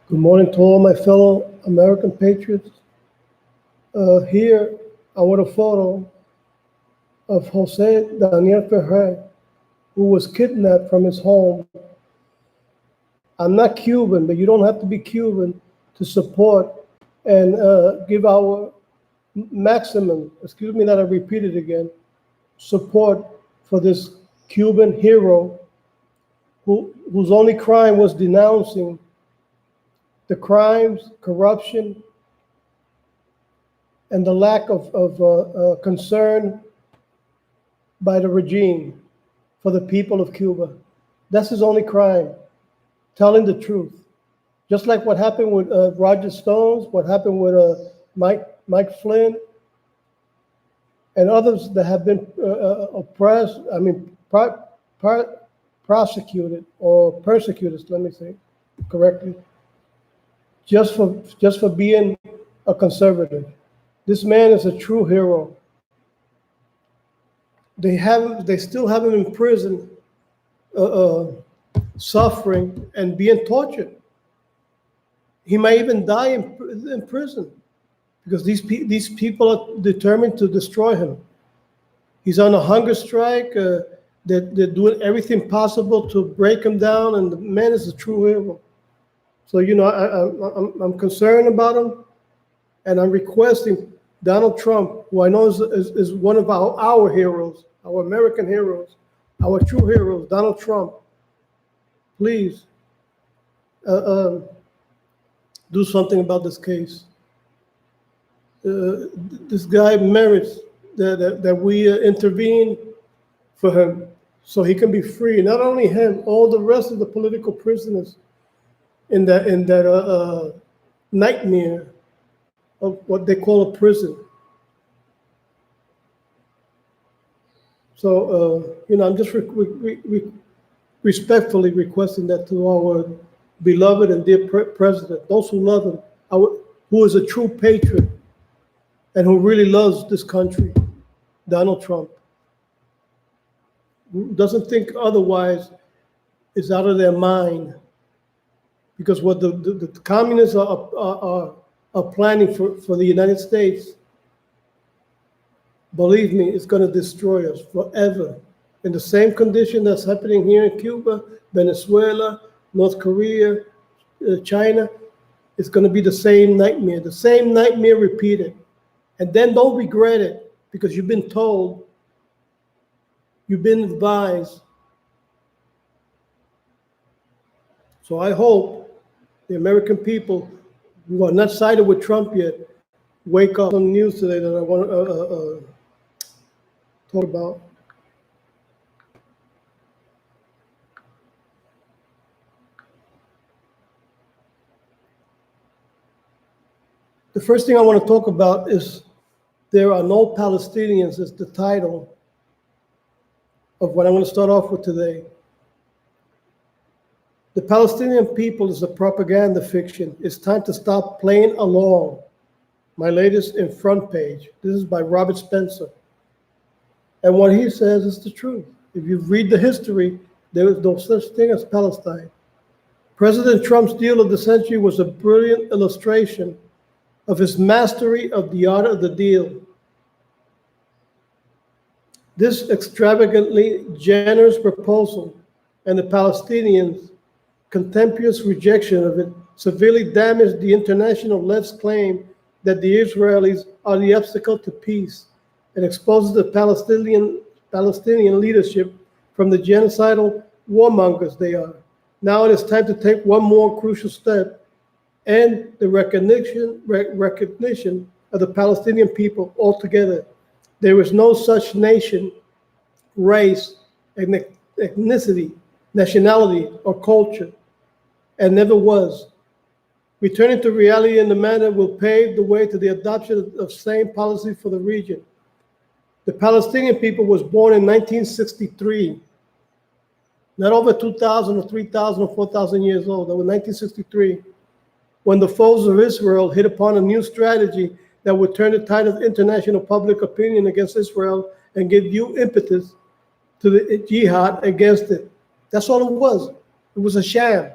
Good morning to all my fellow American patriots. Here, I want a photo of Jose Daniel Ferrer, who was kidnapped from his home. I'm not Cuban, but you don't have to be Cuban to support and give our maximum, excuse me that I repeat it again, support for this Cuban hero whose only crime was denouncing the crimes, corruption, and the lack of concern by the regime for the people of Cuba. That's his only crime, telling the truth. Just like what happened with Roger Stones, what happened with Mike Flynn, and others that have been oppressed, prosecuted or persecuted, let me say correctly, just for being a conservative. This man is a true hero. They still have him in prison, suffering and being tortured. He might even die in prison because these people are determined to destroy him. He's on a hunger strike. They're doing everything possible to break him down, and the man is a true hero. So I'm concerned about him, and I'm requesting Donald Trump, who I know is one of our heroes, our American heroes, our true heroes, Donald Trump, please do something about this case. This guy merits that we intervene for him so he can be free. Not only him, all the rest of the political prisoners in that nightmare of what they call a prison. So, I'm just respectfully requesting that to our beloved and dear president, those who love him, who is a true patriot and who really loves this country, Donald Trump. Who doesn't think otherwise is out of their mind. Because what the communists are planning for the United States, believe me, it's going to destroy us forever. In the same condition that's happening here in Cuba, Venezuela, North Korea, China, it's going to be the same nightmare repeated. And then don't regret it because you've been told, you've been advised. So I hope the American people who are not sided with Trump yet wake up on the news today that I want to talk about. The first thing I want to talk about is there are no Palestinians is the title of what I want to start off with today. The Palestinian people is a propaganda fiction. It's time to stop playing along. My latest in front page. This is by Robert Spencer. And what he says is the truth. If you read the history, there is no such thing as Palestine. President Trump's deal of the century was a brilliant illustration of his mastery of the art of the deal. This extravagantly generous proposal and the Palestinians' contemptuous rejection of it severely damaged the international left's claim that the Israelis are the obstacle to peace and exposes the Palestinian leadership from the genocidal warmongers they are. Now it is time to take one more crucial step and the recognition of the Palestinian people altogether. There is no such nation, race, ethnicity, nationality, or culture, and never was. Returning to reality in the manner will pave the way to the adoption of same policy for the region. The Palestinian people was born in 1963, not over 2,000 or 3,000 or 4,000 years old. That was 1963, when the foes of Israel hit upon a new strategy that would turn the tide of international public opinion against Israel and give new impetus to the jihad against it. That's all it was. It was a sham.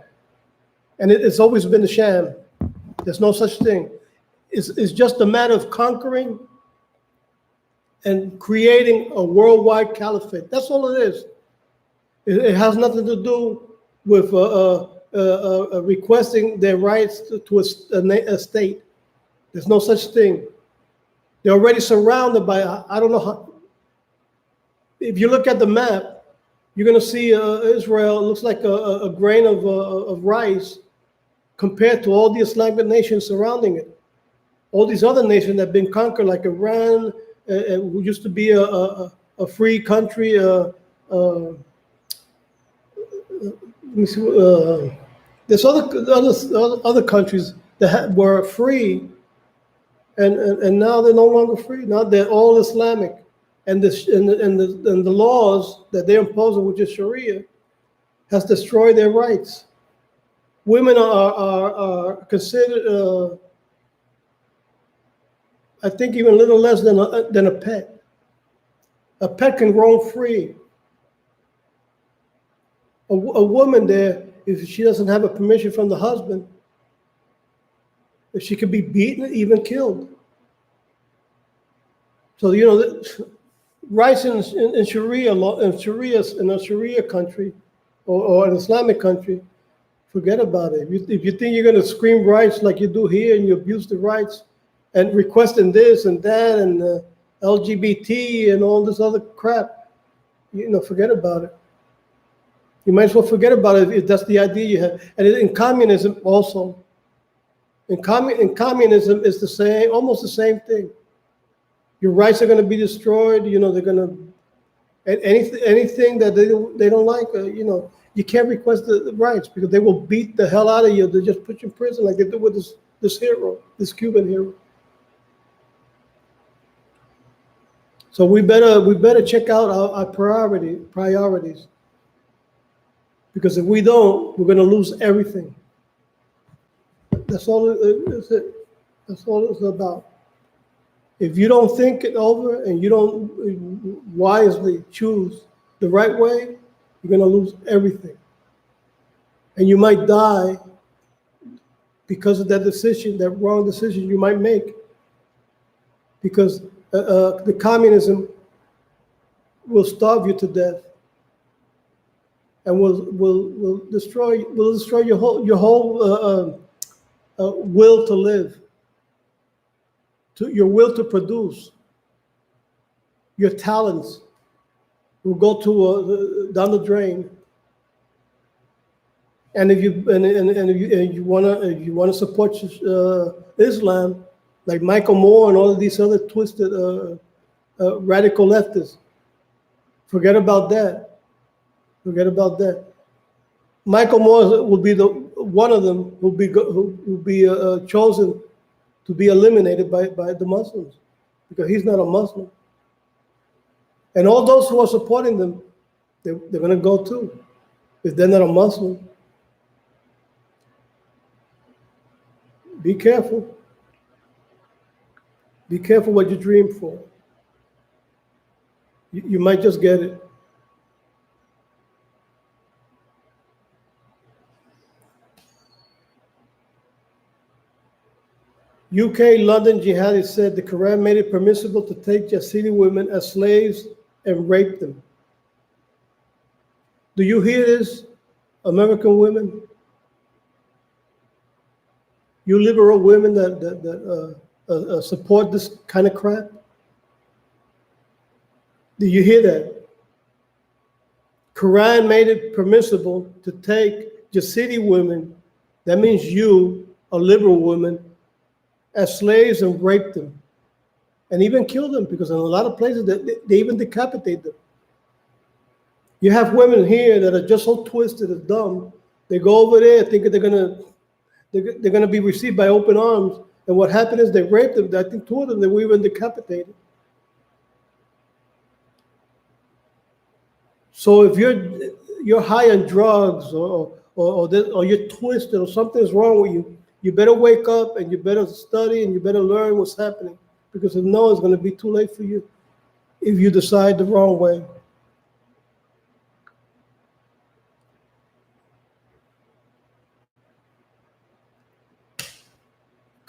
And it's always been a sham. There's no such thing. It's just a matter of conquering and creating a worldwide caliphate. That's all it is. It has nothing to do with requesting their rights to a state. There's no such thing. They're already surrounded by, I don't know how. If you look at the map, you're going to see Israel. It looks like a grain of rice compared to all the Islamic nations surrounding it. All these other nations that have been conquered, like Iran, who used to be a free country. Let me see. There's other countries that were free, and now they're no longer free. Now they're all Islamic, and the laws that they're imposing, which is Sharia, has destroyed their rights. Women are considered, I think, even a little less than a pet. A pet can roam free. A woman there, if she doesn't have a permission from the husband, she could be beaten, even killed. So rights in Sharia law, in a Sharia country, or an Islamic country, forget about it. If you think you're going to scream rights like you do here, and you abuse the rights, and requesting this and that, and LGBT and all this other crap, forget about it. You might as well forget about it if that's the idea you have. And in communism also, in communism is the same, almost the same thing. Your rights are going to be destroyed. They're going to anything that they don't like. You can't request the rights because they will beat the hell out of you. They just put you in prison like they did with this hero, this Cuban hero. So we better check out our priorities. Because if we don't, we're going to lose everything. That's all it. That's all it's about. If you don't think it over and you don't wisely choose the right way, you're going to lose everything. And you might die because of that decision, that wrong decision you might make. Because the communism will starve you to death. And will destroy your whole will to live, your will to produce. Your talents will go down the drain. And if you wanna support Islam, like Michael Moore and all of these other twisted radical leftists, forget about that. Forget about that. Michael Moore will be one of them who will be chosen to be eliminated by the Muslims because he's not a Muslim. And all those who are supporting them, they're going to go too if they're not a Muslim. Be careful. Be careful what you dream for. You might just get it. UK London jihadis said the Quran made it permissible to take Yazidi women as slaves and rape them. Do you hear this, American women? You liberal women that support this kind of crap? Do you hear that? Quran made it permissible to take Yazidi women, that means you, a liberal woman, as slaves and rape them and even kill them because in a lot of places they even decapitate them. You have women here that are just so twisted and dumb. They go over there thinking they're gonna be received by open arms, and what happened is they raped them. I think 2 of them they were even decapitated. So if you're high on drugs or you're twisted or something's wrong with you, you better wake up and you better study and you better learn what's happening, because if no, it's going to be too late for you if you decide the wrong way.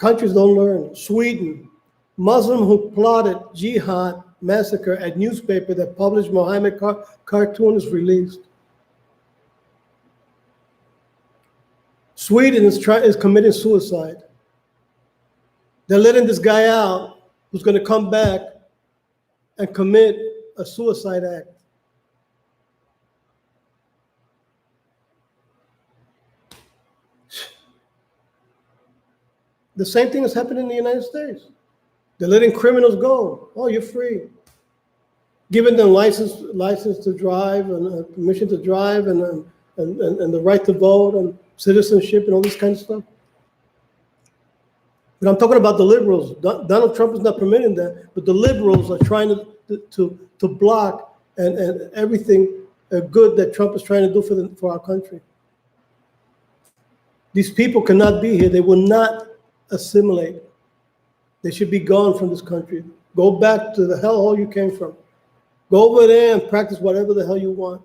Countries don't learn. Sweden, Muslim who plotted jihad massacre at newspaper that published Mohammed cartoon is released. Sweden is committing suicide. They're letting this guy out who's going to come back and commit a suicide act. The same thing is happening in the United States. They're letting criminals go. Oh, you're free. Giving them license to drive and permission to drive and the right to vote and citizenship and all this kind of stuff. But I'm talking about the liberals. Donald Trump is not permitting that, but the liberals are trying to block and everything good that Trump is trying to do for our country. These people cannot be here. They will not assimilate. They should be gone from this country. Go back to the hellhole you came from. Go over there and practice whatever the hell you want.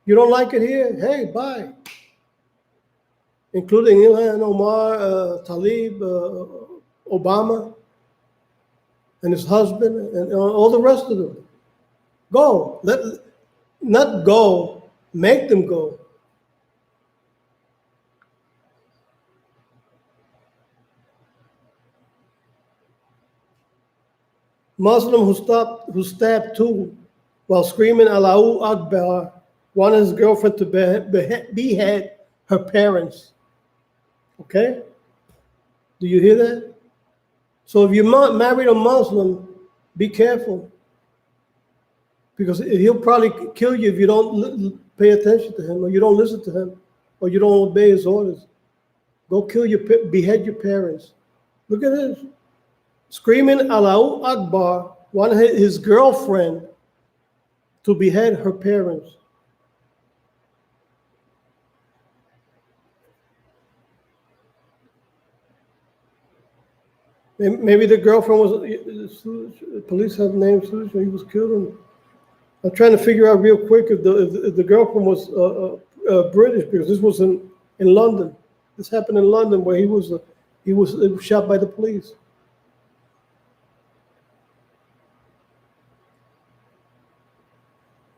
You don't like it here? Hey, bye. Including Ilhan Omar, Talib, Obama, and his husband, and all the rest of them. Go. Not go, make them go. Muslim who stabbed two while screaming Allahu Akbar wanted his girlfriend to behead her parents. Okay? Do you hear that? So if you're married a Muslim, be careful. Because he'll probably kill you if you don't pay attention to him, or you don't listen to him, or you don't obey his orders. Go behead your parents. Look at this. Screaming Allahu Akbar wanted his girlfriend to behead her parents. Maybe the girlfriend was, police have named Susan, he was killed. I'm trying to figure out real quick if the girlfriend was British, because this was in London. This happened in London where he was shot by the police.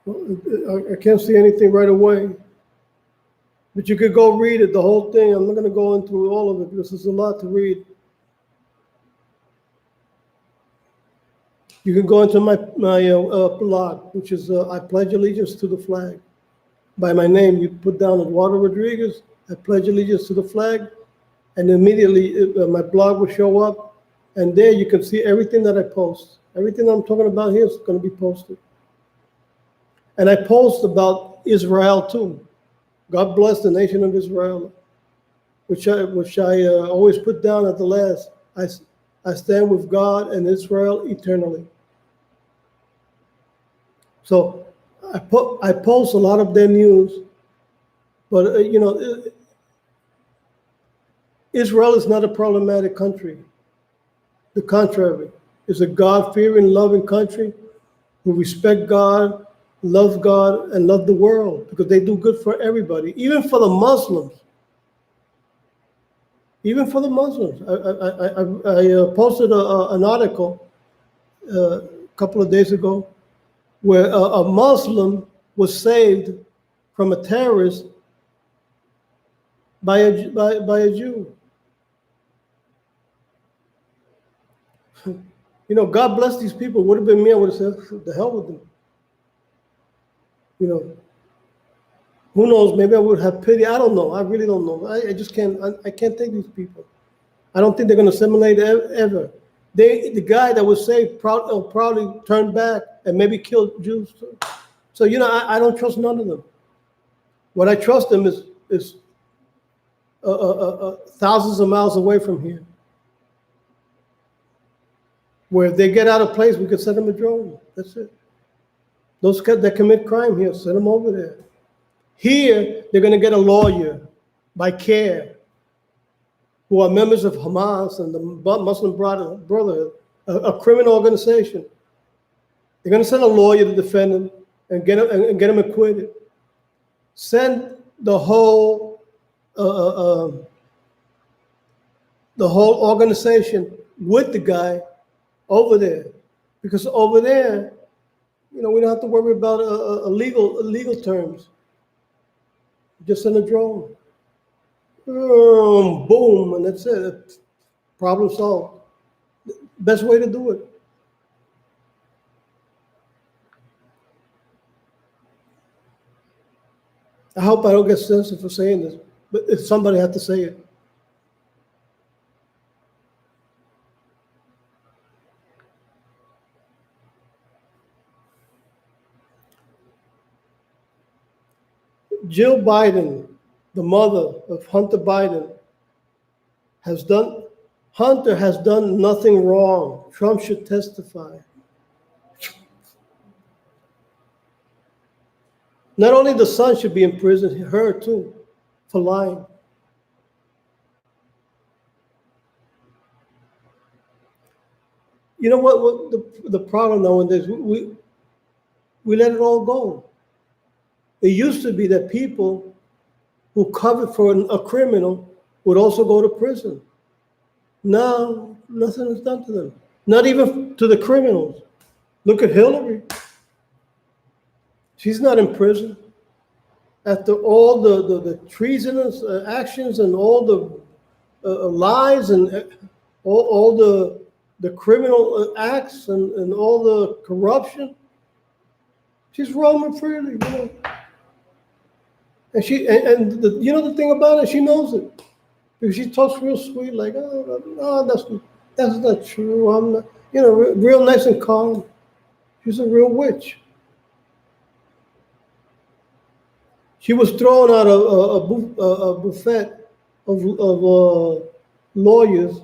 I can't see anything right away. But you could go read it, the whole thing. I'm not going to go into all of it because there's a lot to read. You can go into my blog, which is I Pledge Allegiance to the Flag. By my name, you put down Eduardo Rodriguez, I pledge allegiance to the flag, and immediately my blog will show up, and there you can see everything that I post. Everything I'm talking about here is going to be posted. And I post about Israel too. God bless the nation of Israel, which I always put down at the last. I stand with God and Israel eternally. So I post a lot of their news, but Israel is not a problematic country. The contrary, it's a God-fearing, loving country who respect God, love God, and love the world because they do good for everybody, even for the Muslims. Even for the Muslims. I posted an article a couple of days ago where a Muslim was saved from a terrorist by a Jew. God bless these people. Would have been me, I would have said, the hell with them. Who knows? Maybe I would have pity. I don't know. I really don't know. I just can't. I can't take these people. I don't think they're going to assimilate ever. The guy that was saved probably turned back and maybe killed Jews too. So I don't trust none of them. What I trust them is thousands of miles away from here, where if they get out of place, we could send them a drone. That's it. Those that commit crime here, send them over there. Here, they're going to get a lawyer by CARE, who are members of Hamas and the Muslim Brotherhood, a criminal organization. They're going to send a lawyer to defend them and get them acquitted. Send the whole the whole organization with the guy over there, because over there, we don't have to worry about legal terms. Just in a drone, boom, and that's it. Problem solved. Best way to do it. I hope I don't get censored for saying this, but if somebody had to say it. Jill Biden, the mother of Hunter Biden, Hunter has done nothing wrong. Trump should testify. Not only the son should be in prison, her too, for lying. You know what the problem nowadays, we let it all go. It used to be that people who covered for a criminal would also go to prison. Now, nothing is done to them. Not even to the criminals. Look at Hillary. She's not in prison. After all the treasonous actions and all the lies and all the criminal acts and all the corruption, she's roaming freely, And the thing about it, she knows it. Because she talks real sweet, like, oh, that's not true. I'm not, real nice and calm. She's a real witch. She was thrown out of a buffet of lawyers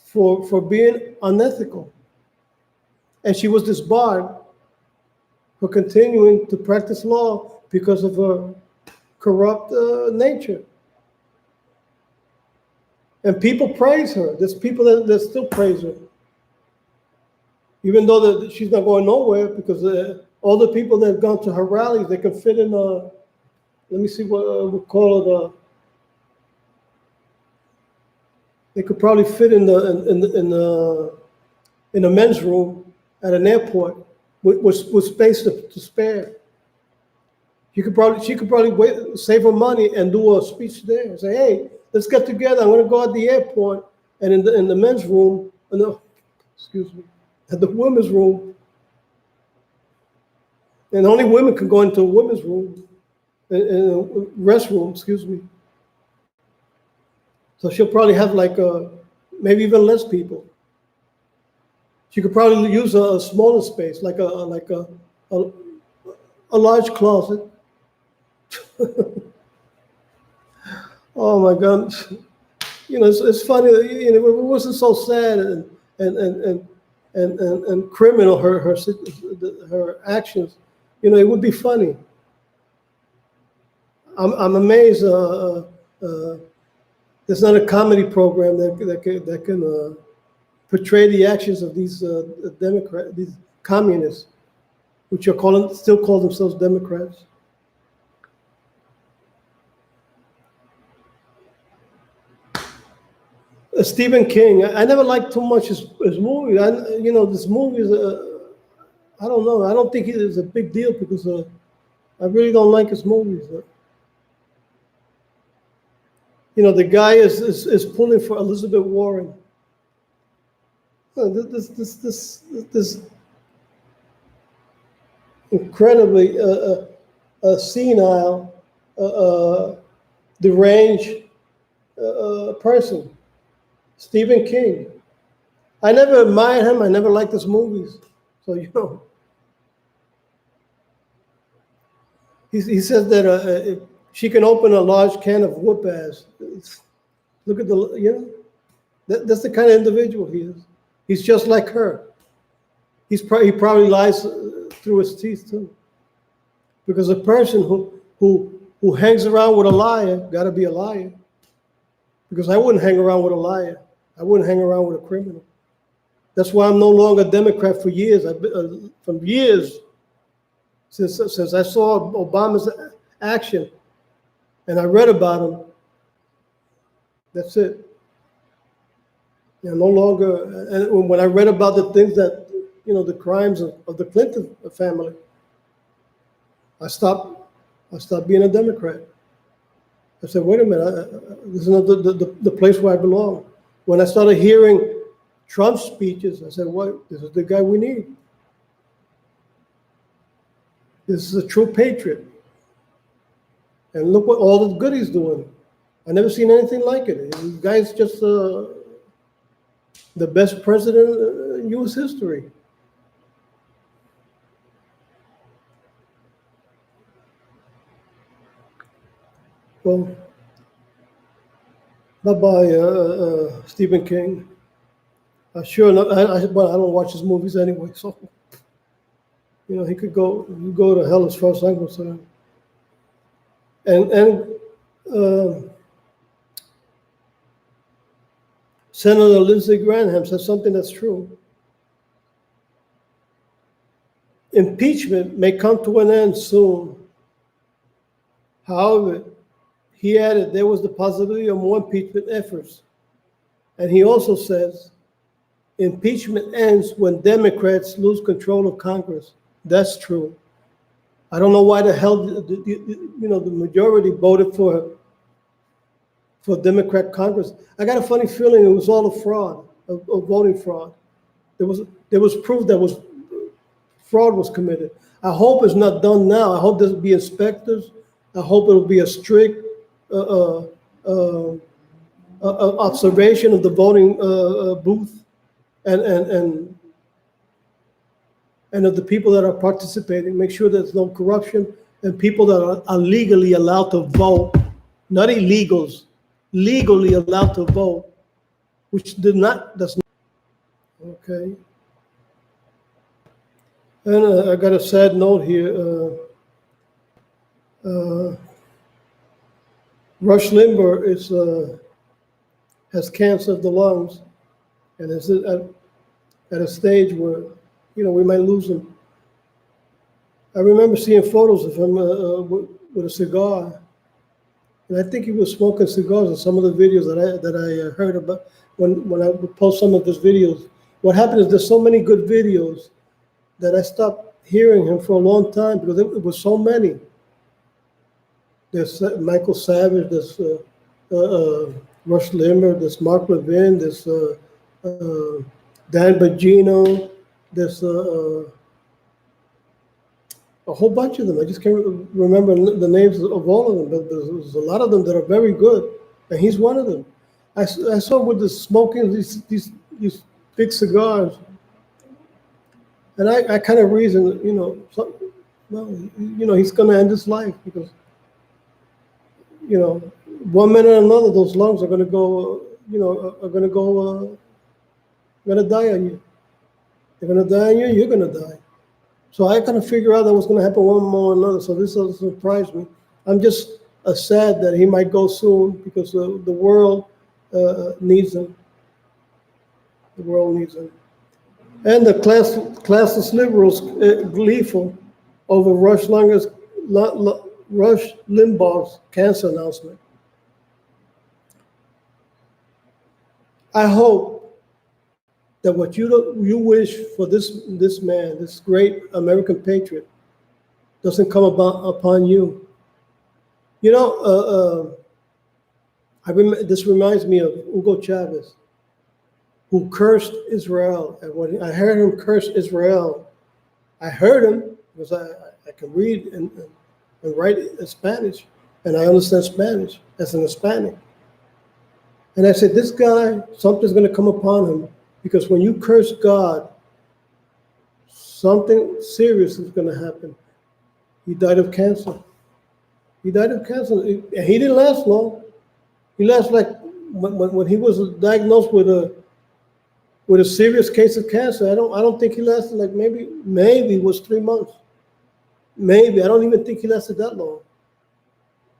for being unethical. And she was disbarred for continuing to practice law because of her corrupt nature. And people praise her. There's people that still praise her. Even though she's not going nowhere, because all the people that have gone to her rallies, they can fit in let me see what we call it. They could probably fit in the men's room at an airport with space to spare. She could probably save her money and do a speech there. Say, hey, let's get together. I'm going to go at the airport, and in the men's room, at the women's room, and only women can go into a women's room, in a restroom, So she'll probably have maybe even less people. She could probably use a smaller space, like a large closet. Oh my God! It's funny. It wasn't so sad and criminal her actions. It would be funny. I'm amazed. There's not a comedy program that can portray the actions of these these communists, which still call themselves Democrats. Stephen King. I never liked too much his movies. This movie is I don't know. I don't think it is a big deal because I really don't like his movies. The guy is pulling for Elizabeth Warren. This incredibly senile, deranged person. Stephen King. I never admired him. I never liked his movies. So, he says that she can open a large can of whoop ass. Look at that's the kind of individual he is. He's just like her. He probably lies through his teeth too. Because a person who hangs around with a liar got to be a liar. Because I wouldn't hang around with a liar. I wouldn't hang around with a criminal. That's why I'm no longer a Democrat for years. From years since I saw Obama's action and I read about him. That's it. No longer. And when I read about the things that, the crimes of the Clinton family, I stopped being a Democrat. I said, wait a minute, this is not the place where I belong. When I started hearing Trump's speeches, I said, what? This is the guy we need. This is a true patriot. And look what all the good he's doing. I never seen anything like it. The guy's just the best president in U.S. history. Well, bye-bye, Stephen King. Sure enough, but I don't watch his movies anyway, so he could go to hell as far as I'm concerned. And Senator Lindsey Graham said something that's true. Impeachment may come to an end soon. However, he added there was the possibility of more impeachment efforts. And he also says, impeachment ends when Democrats lose control of Congress. That's true. I don't know why the hell the majority voted for Democrat Congress. I got a funny feeling it was all a fraud, a voting fraud. There was proof that fraud was committed. I hope it's not done now. I hope there'll be inspectors. I hope it'll be a strict observation of the voting booth and of the people that are participating. Make sure there's no corruption and people that are legally allowed to vote, not illegals, legally allowed to vote, which does not. Okay. And I got a sad note here. Rush Limbaugh has cancer of the lungs, and is at a stage where we might lose him. I remember seeing photos of him with a cigar, and I think he was smoking cigars in some of the videos that I heard about when I would post some of his videos. What happened is there's so many good videos that I stopped hearing him for a long time because it was so many. There's Michael Savage, there's Rush Limbaugh, there's Mark Levin, there's Dan Bongino, there's a whole bunch of them. I just can't remember the names of all of them, but there's a lot of them that are very good, and he's one of them. I saw with the smoking these big cigars, and I kind of reasoned, he's going to end his life because, one minute or another, those lungs are going to go, going to die on you. They're going to die on you, you're going to die. So I kind of figure out that was going to happen one more or another. So this doesn't surprise me. I'm just sad that he might go soon because the world needs him. The world needs him. And the classless liberals gleeful over Rush Limbaugh's cancer announcement. I hope that what you wish for this man, this great American patriot, doesn't come upon you. This reminds me of Hugo Chavez, who cursed Israel. And when I heard him curse Israel, I heard him because I can read and write in Spanish, and I understand Spanish as an Hispanic. And I said, this guy, something's going to come upon him, because when you curse God, something serious is going to happen. He died of cancer. He died of cancer. And he didn't last long. He lasted like, when he was diagnosed with a serious case of cancer, I don't think he lasted like maybe it was 3 months. Maybe. I don't even think he lasted that long.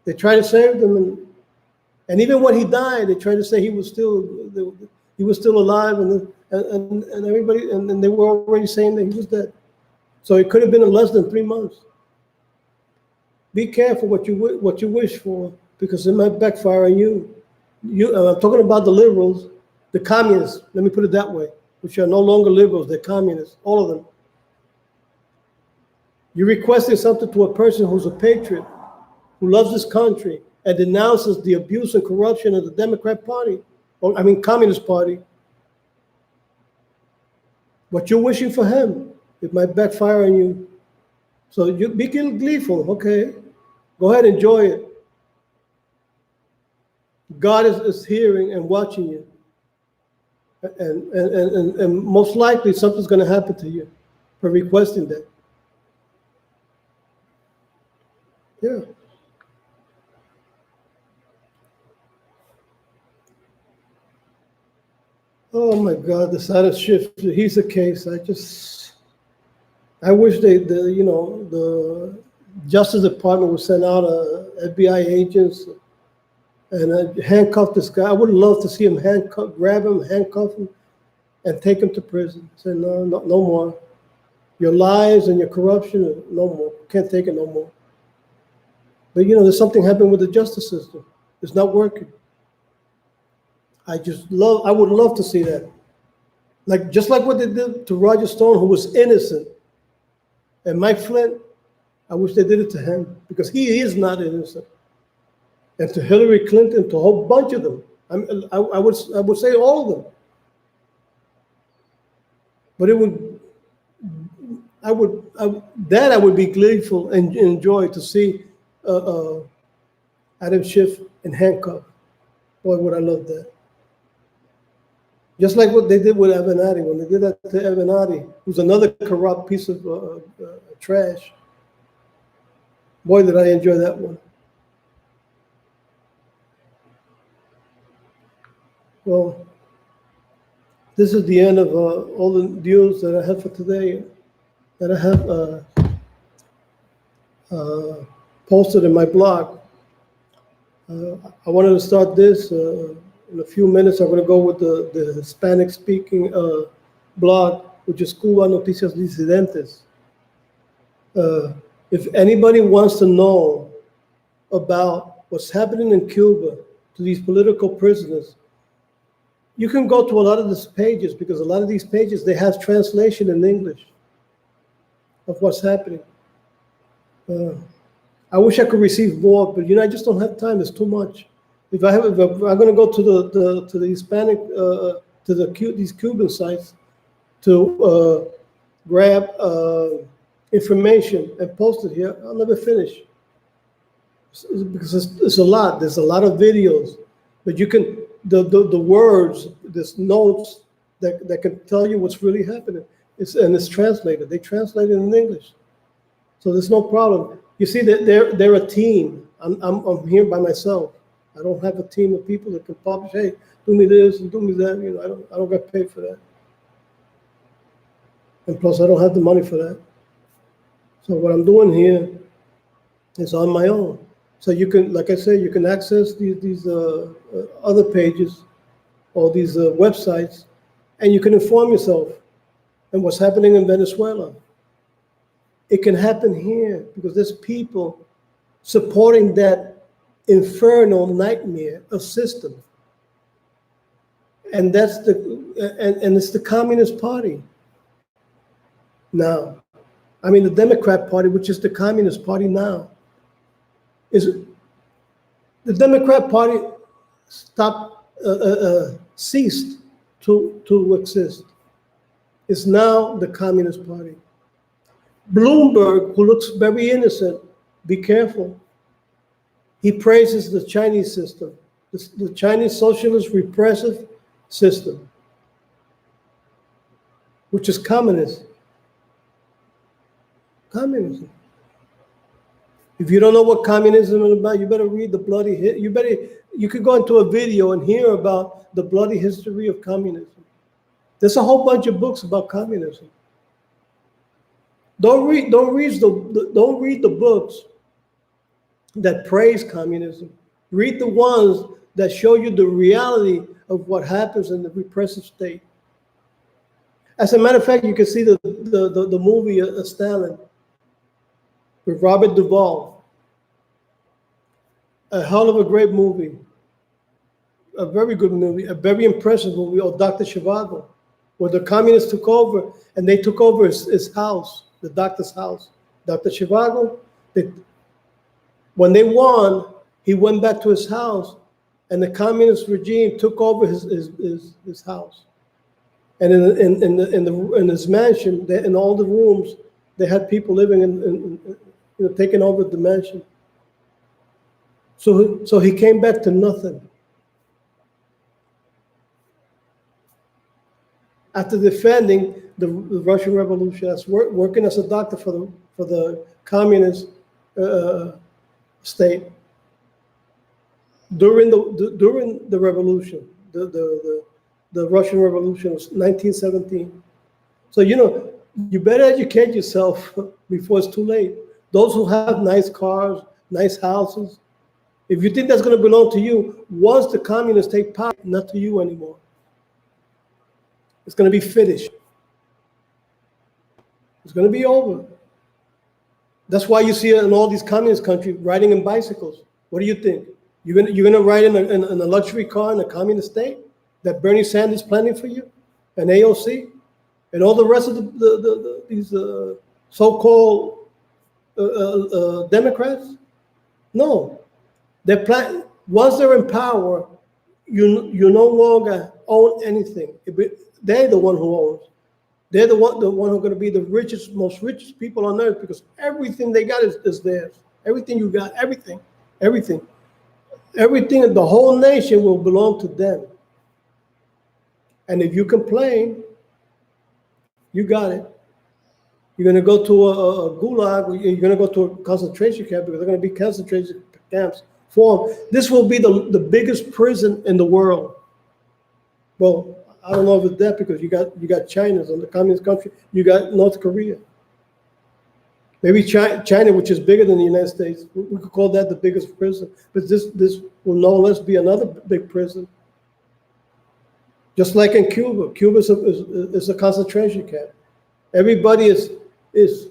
They tried to save him, and even when he died, they tried to say he was still alive, and everybody, and they were already saying that he was dead. So it could have been in less than 3 months. Be careful what you wish for, because it might backfire on you. I'm talking about the liberals, the communists, let me put it that way, which are no longer liberals, they're communists, all of them. You're requesting something to a person who's a patriot, who loves this country, and denounces the abuse and corruption of the Democrat Party, Communist Party. What you're wishing for him, it might backfire on you. So you be gleeful, okay? Go ahead, enjoy it. God is hearing and watching you. And most likely something's going to happen to you for requesting that. Yeah. Oh my God, the Saturn shift. He's the case. I wish the Justice Department would send out FBI agents and handcuff this guy. I would love to see him grab him, handcuff him, and take him to prison. Say no more. Your lies and your corruption, no more. Can't take it no more. But there's something happening with the justice system. It's not working. I would love to see that. Just like what they did to Roger Stone, who was innocent. And Mike Flynn, I wish they did it to him because he is not innocent. And to Hillary Clinton, to a whole bunch of them. I would say all of them. But I would be gleeful and enjoy to see Adam Schiff in handcuffs. Boy, would I love that. Just like what they did with Avenatti, when they did that to Avenatti, who's another corrupt piece of trash. Boy, did I enjoy that one. Well, this is the end of all the news that I have for today, that I have posted in my blog. I wanted to start this. In a few minutes, I'm going to go with the Hispanic-speaking blog, which is Cuba Noticias Disidentes. If anybody wants to know about what's happening in Cuba to these political prisoners, you can go to a lot of these pages, because a lot of these pages, they have translation in English of what's happening. I wish I could receive more, but I just don't have time. It's too much. If I'm going to go to the Hispanic these Cuban sites to grab information and post it here, I'll never finish because it's a lot. There's a lot of videos, but you can the words, there's notes that can tell you what's really happening. It's translated. They translate it in English, so there's no problem. You see that they're a team. I'm here by myself. I don't have a team of people that can publish, hey, do me this and do me that. I don't get paid for that. And plus, I don't have the money for that. So what I'm doing here is on my own. So you can, like I said, you can access these other pages or these websites, and you can inform yourself on what's happening in Venezuela. It can happen here because there's people supporting that infernal nightmare of system, and that's and it's the Communist Party. Now, the Democrat Party, which is the Communist Party now, is the Democrat Party ceased to exist. It's now the Communist Party. Bloomberg, who looks very innocent, be careful. He praises the Chinese system, the Chinese socialist repressive system, which is communism. Communism. If you don't know what communism is about, you better read the bloody you could go into a video and hear about the bloody history of communism. There's a whole bunch of books about communism. Don't read the books that praise communism. Read the ones that show you the reality of what happens in the repressive state. As a matter of fact, you can see the movie Stalin with Robert Duvall. A hell of a great movie. a very good movie, a very impressive movie, of Dr. Zhivago, where the communists took over, and they took over his house, the doctor's house. Dr. Zhivago, when they won, he went back to his house, and the communist regime took over his house. And in his mansion, in all the rooms, they had people living taking over the mansion. So he came back to nothing. After defending the Russian Revolution, as working as a doctor for the communist state during the revolution, the Russian Revolution was 1917. So you better educate yourself before it's too late. Those who have nice cars, nice houses, if you think that's going to belong to you, once the communists take power, not to you anymore. It's going to be finished. It's going to be over. That's why you see in all these communist countries riding in bicycles. What do you think? You're going to ride in a luxury car in a communist state that Bernie Sanders is planning for you, and AOC, and all the rest of these so-called Democrats? No. Once they're in power, you no longer own anything. They're the one who owns. They're the one who are going to be the most richest people on earth, because everything they got is theirs. Everything you got, everything, the whole nation will belong to them. And if you complain, you got it. You're going to go to a gulag, you're going to go to a concentration camp, because they're going to be concentration camps for them. This will be the biggest prison in the world. Well, I don't know if it's that, because you got China's in the communist country, you got North Korea. Maybe China, which is bigger than the United States, we could call that the biggest prison. But this will no less be another big prison. Just like in Cuba. Cuba is a concentration camp. Everybody is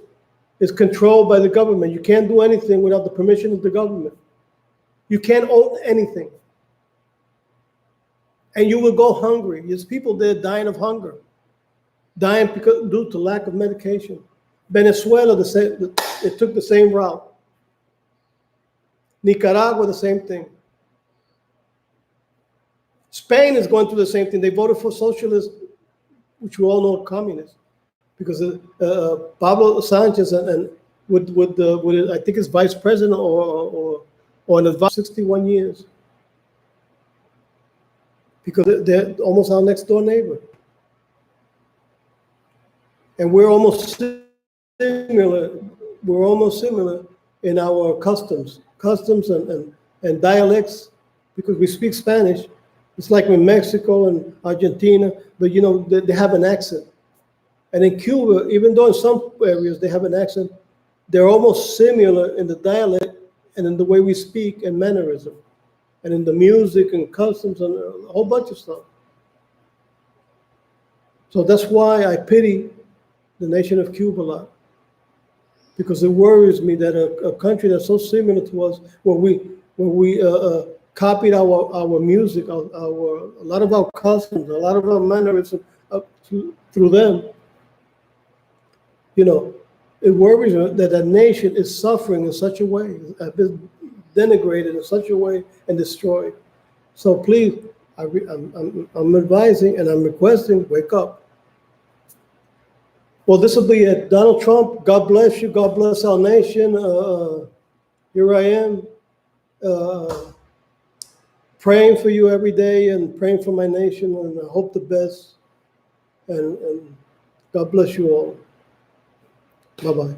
controlled by the government. You can't do anything without the permission of the government. You can't own anything. And you will go hungry. There's people there dying of hunger, dying due to lack of medication. Venezuela, it took the same route. Nicaragua, the same thing. Spain is going through the same thing. They voted for socialists, which we all know are communists, because Pablo Sanchez and with I think it's vice president or an advisor, 61 years, because they're almost our next door neighbor, and we're almost similar. We're almost similar in our customs and dialects, because we speak Spanish. It's like in Mexico and Argentina, but they have an accent. And in Cuba, even though in some areas they have an accent, they're almost similar in the dialect and in the way we speak and mannerism, and in the music and customs and a whole bunch of stuff. So that's why I pity the nation of Cuba a lot, because it worries me that a country that's so similar to us, where we copied our music, a lot of our customs, a lot of our mannerisms through them. It worries me that a nation is suffering in such a way, has been denigrated in such a way and destroyed. So please, I'm advising and I'm requesting, wake up. Well, this will be it. Donald Trump, God bless you. God bless our nation. Here I am, praying for you every day and praying for my nation, and I hope the best. And God bless you all. Bye-bye.